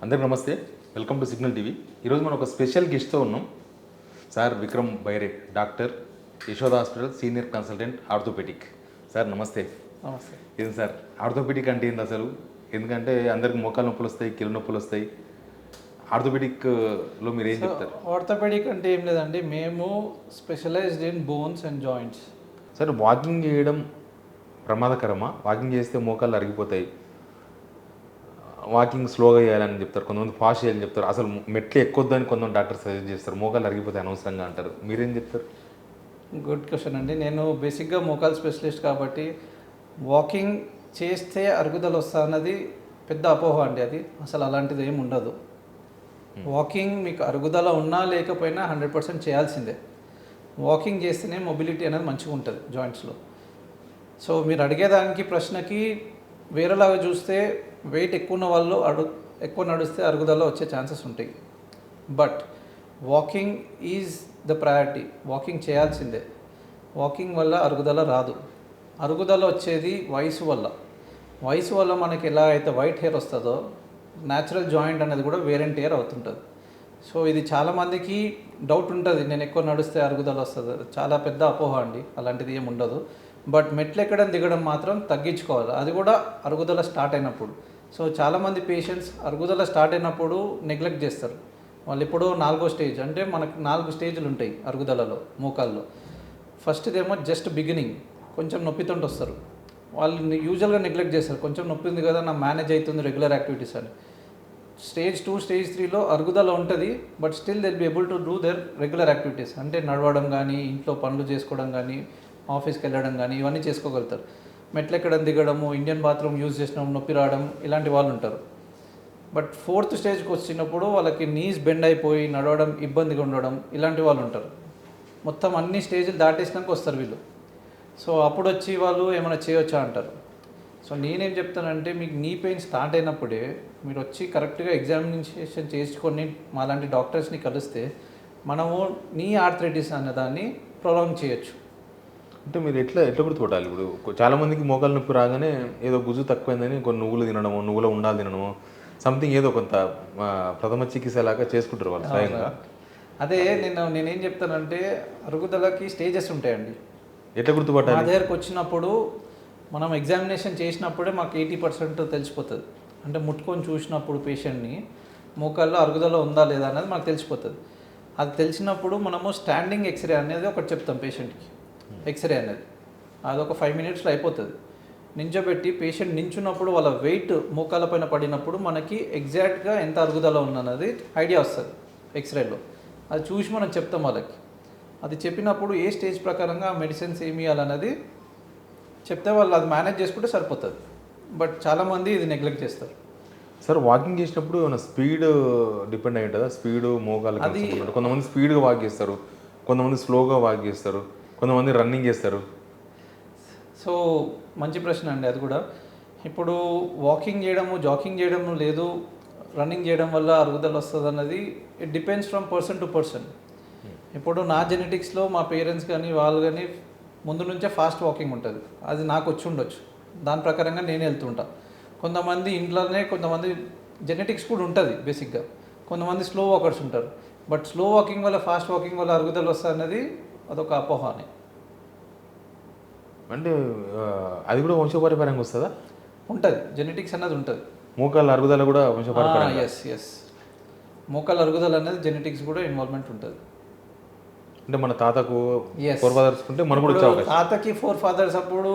అందరికీ నమస్తే, welcome to signal TV. ఈరోజు మనం ఒక స్పెషల్ గెస్ట్తో ఉన్నాం. Sir Vikram Baire, doctor, Yashoda hospital senior consultant orthopaedic. Sir నమస్తే. నమస్తే. ఏంటి సార్ ఆర్థోపెడిక్ అంటే ఏంది అసలు? ఎందుకంటే అందరికి మోకాలు నొప్పులు వస్తాయి, కీళ్ళ నొప్పులు వస్తాయి. ఆర్థోపెడిక్లో మీరు ఏం చెప్తారు? ఆర్థోపెడిక్ అంటే ఏం లేదండి, మేము specialised in bones and joints. Sir walking చేయడం ప్రమాదకరమా? వాకింగ్ చేస్తే మోకాళ్ళు అరిగిపోతాయి, వాకింగ్ స్లోగా చేయాలని చెప్తారు, కొంతమంది ఫాస్ట్ చేయాలని చెప్తారు, అసలు మెట్లు ఎక్కొద్దని కొంతమంది డాక్టర్ సజెస్ట్ చేస్తారు, మోకాళ్ళు అరిగిపోతాయి అనవసరంగా అంటారు. మీరేం చెప్తారు? గుడ్ క్వశ్చన్ అండి. నేను బేసిక్గా మోకాల్ స్పెషలిస్ట్ కాబట్టి వాకింగ్ చేస్తే అరుగుదల వస్తా అన్నది పెద్ద అపోహ అండి. అది అసలు అలాంటిది ఏమి ఉండదు. వాకింగ్ మీకు అరుగుదల ఉన్నా లేకపోయినా 100% చేయాల్సిందే. వాకింగ్ చేస్తేనే మొబిలిటీ అనేది మంచిగా ఉంటుంది జాయింట్స్లో. సో మీరు అడిగేదానికి ప్రశ్నకి వేరేలాగా చూస్తే వెయిట్ ఎక్కువ ఉన్న వాళ్ళు ఎక్కువ నడిస్తే అరుగుదల వచ్చే ఛాన్సెస్ ఉంటాయి. But walking is the priority. Walking చేయాల్సిందే. వాకింగ్ వల్ల అరుగుదల రాదు. అరుగుదల వచ్చేది వయసు వల్ల. వయసు వల్ల మనకి ఎలా అయితే వైట్ హెయిర్ వస్తుందో న్యాచురల్ జాయింట్ అనేది కూడా వేర్ అండ్ టేర్ అవుతుంటుంది. సో ఇది చాలామందికి డౌట్ ఉంటుంది, నేను ఎక్కువ నడిస్తే అరుగుదల వస్తుంది. చాలా పెద్ద అపోహ అండి, అలాంటిది ఏమి ఉండదు. బట్ మెట్లు ఎక్కడం దిగడం మాత్రం తగ్గించుకోవాలి, అది కూడా అరుగుదల స్టార్ట్ అయినప్పుడు. సో చాలామంది పేషెంట్స్ అరుగుదల స్టార్ట్ అయినప్పుడు నెగ్లెక్ట్ చేస్తారు. వాళ్ళు ఎప్పుడో 4వ స్టేజ్, అంటే మనకు 4 స్టేజ్లు ఉంటాయి అరుగుదలలో మోకాల్లో. ఫస్ట్దేమో జస్ట్ బిగినింగ్, కొంచెం నొప్పితోటి వస్తారు. వాళ్ళు యూజువల్గా నెగ్లెక్ట్ చేస్తారు, కొంచెం నొప్పి ఉంది కదా, నా మేనేజ్ అవుతుంది రెగ్యులర్ యాక్టివిటీస్ అని. స్టేజ్ 2, స్టేజ్ 3లో అరుగుదల ఉంటుంది, but still they'll be able to do their regular activities. అంటే నడవడం కానీ, ఇంట్లో పనులు చేసుకోవడం కానీ, ఆఫీస్కి వెళ్ళడం కానీ ఇవన్నీ చేసుకోగలుగుతారు. మెట్లు ఎక్కడం దిగడము, ఇండియన్ బాత్రూమ్ యూజ్ చేసినప్పుడు నొప్పి రావడం, ఇలాంటి వాళ్ళు ఉంటారు. బట్ 4th స్టేజ్కి వచ్చినప్పుడు వాళ్ళకి నీస్ బెండ్ అయిపోయి నడవడం ఇబ్బందిగా ఉండడం, ఇలాంటి వాళ్ళు ఉంటారు. మొత్తం అన్ని స్టేజ్లు దాటేసినాక వస్తారు వీళ్ళు. సో అప్పుడు వచ్చి వాళ్ళు ఏమైనా చేయొచ్చా అంటారు. సో నేనేం చెప్తానంటే, మీకు నీ పెయిన్ స్టార్ట్ అయినప్పుడే మీరు వచ్చి కరెక్ట్గా ఎగ్జామినేషన్ చేసుకొని మాలాంటి డాక్టర్స్ని కలిస్తే మనము నీ ఆర్థరైటిస్ అన్నదాన్ని ప్రొలాంగ్ చేయొచ్చు. అంటే మీరు ఎట్లా గుర్తుపట్టాలి? ఇప్పుడు చాలామందికి మోకాలు నొప్పి రాగానే ఏదో గుజ్జు తక్కువైందని కొన్ని నువ్వులు తినడమో, నువ్వులో ఉండాలి తినడమో, సంథింగ్ ఏదో కొంత ప్రథమ చికిత్స లాగా చేసుకుంటారు వాళ్ళు స్వయంగా. అదే నేనేం చెప్తానంటే, అరుగుదలకి స్టేజెస్ ఉంటాయండి. ఎట్లా గుర్తుపట్టాలి? మా దగ్గరకు వచ్చినప్పుడు మనం ఎగ్జామినేషన్ చేసినప్పుడే మాకు 80% తెలిసిపోతుంది. అంటే ముట్టుకొని చూసినప్పుడు పేషెంట్ని మోకాల్లో అరుగుదల ఉందా లేదా అనేది మనకు తెలిసిపోతుంది. అది తెలిసినప్పుడు మనము స్టాండింగ్ ఎక్స్రే అనేది ఒకటి చెప్తాం పేషెంట్కి. ఎక్స్రే అనేది అదొక 5 minutesలో అయిపోతుంది. నించోబెట్టి పేషెంట్ నించున్నప్పుడు వాళ్ళ వెయిట్ మోకాల పైన పడినప్పుడు మనకి ఎగ్జాక్ట్గా ఎంత అరుగుదల ఉన్నది ఐడియా వస్తుంది ఎక్స్రేలో. అది చూసి మనం చెప్తాం వాళ్ళకి. అది చెప్పినప్పుడు ఏ స్టేజ్ ప్రకారంగా మెడిసిన్స్ ఏమి ఇవ్వాలన్నది చెప్తే వాళ్ళు అది మేనేజ్ చేసుకుంటే సరిపోతుంది. బట్ చాలామంది ఇది నెగ్లెక్ట్ చేస్తారు. సార్ వాకింగ్ చేసినప్పుడు ఏమైనా స్పీడ్ డిపెండ్ అయి ఉంటుందా? స్పీడ్ మోకాలు అది కొంతమంది స్పీడ్గా వాక్ చేస్తారు, కొంతమంది స్లోగా వాక్ చేస్తారు, కొంతమంది రన్నింగ్ చేస్తారు. సో మంచి ప్రశ్న అండి అది కూడా. ఇప్పుడు వాకింగ్ చేయడము, జాకింగ్ చేయడము లేదు, రన్నింగ్ చేయడం వల్ల అరుగుదల వస్తుంది అన్నది it depends from person to person. ఇప్పుడు నా జెనెటిక్స్లో మా పేరెంట్స్ కానీ వాళ్ళు కానీ ముందు నుంచే ఫాస్ట్ వాకింగ్ ఉంటుంది, అది నాకు వచ్చి ఉండొచ్చు. దాని ప్రకారంగా నేను వెళ్తుంటా. కొంతమంది ఇంట్లోనే, కొంతమంది జెనెటిక్స్ కూడా ఉంటుంది బేసిక్గా, కొంతమంది స్లో వాకర్స్ ఉంటారు. బట్ స్లో వాకింగ్ వల్ల ఫాస్ట్ వాకింగ్ వల్ల అరుగుదల వస్తుంది అన్నది అదొక అపోహనే. అంటే అది కూడా వంశపారంపర్యంగా వస్తుందా? ఉంటుంది, జెనెటిక్స్ అనేది ఉంటుంది. మోకాళ్ళ అరుగుదల కూడా వంశపారంపర్యంగా? ఎస్, మోకాళ్ళ అరుగుదల అనేది జెనెటిక్స్ కూడా ఇన్వాల్వ్మెంట్ ఉంటుంది. అంటే మన తాతకు 4 fathers ఉంటే మనకు కూడా వచ్చే అవకాశం. తాతకి 4 fathers అప్పుడు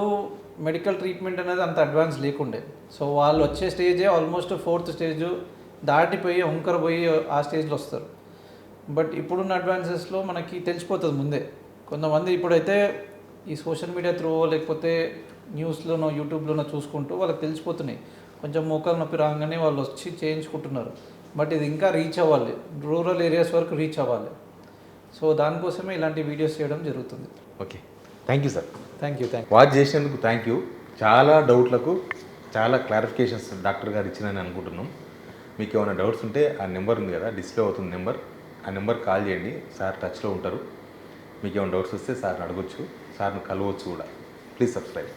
మెడికల్ ట్రీట్మెంట్ అనేది అంత అడ్వాన్స్ లేకుండే. సో వాళ్ళు వచ్చే స్టేజే ఆల్మోస్ట్ 4th స్టేజ్ దాటిపోయి వంకర పోయి ఆ స్టేజ్లో వస్తారు. బట్ ఇప్పుడున్న అడ్వాన్సెస్లో మనకి తెలిసిపోతుంది ముందే. కొంతమంది ఇప్పుడైతే ఈ సోషల్ మీడియా త్రూ లేకపోతే న్యూస్లోనో యూట్యూబ్లోనో చూసుకుంటూ వాళ్ళకి తెలిసిపోతున్నాయి. కొంచెం మోకాలు నొప్పి రాగానే వాళ్ళు వచ్చి చేయించుకుంటున్నారు. బట్ ఇది ఇంకా రీచ్ అవ్వాలి, రూరల్ ఏరియాస్ వరకు రీచ్ అవ్వాలి. సో దానికోసమే ఇలాంటి వీడియోస్ చేయడం జరుగుతుంది. Okay, thank you sir. Thank you. Watch చేసినందుకు థ్యాంక్ యూ. చాలా డౌట్లకు చాలా క్లారిఫికేషన్స్ డాక్టర్ గారు ఇచ్చినని అనుకుంటున్నాం. మీకు ఏమైనా డౌట్స్ ఉంటే ఆ నెంబర్ ఉంది కదా, డిస్ప్లే అవుతుంది నెంబర్, ఆ నెంబర్ కాల్ చేయండి. సార్ టచ్లో ఉంటారు. మీకు ఏమైనా డౌట్స్ వస్తే సార్ని అడగొచ్చు, సార్ని కలవచ్చు కూడా. Please subscribe.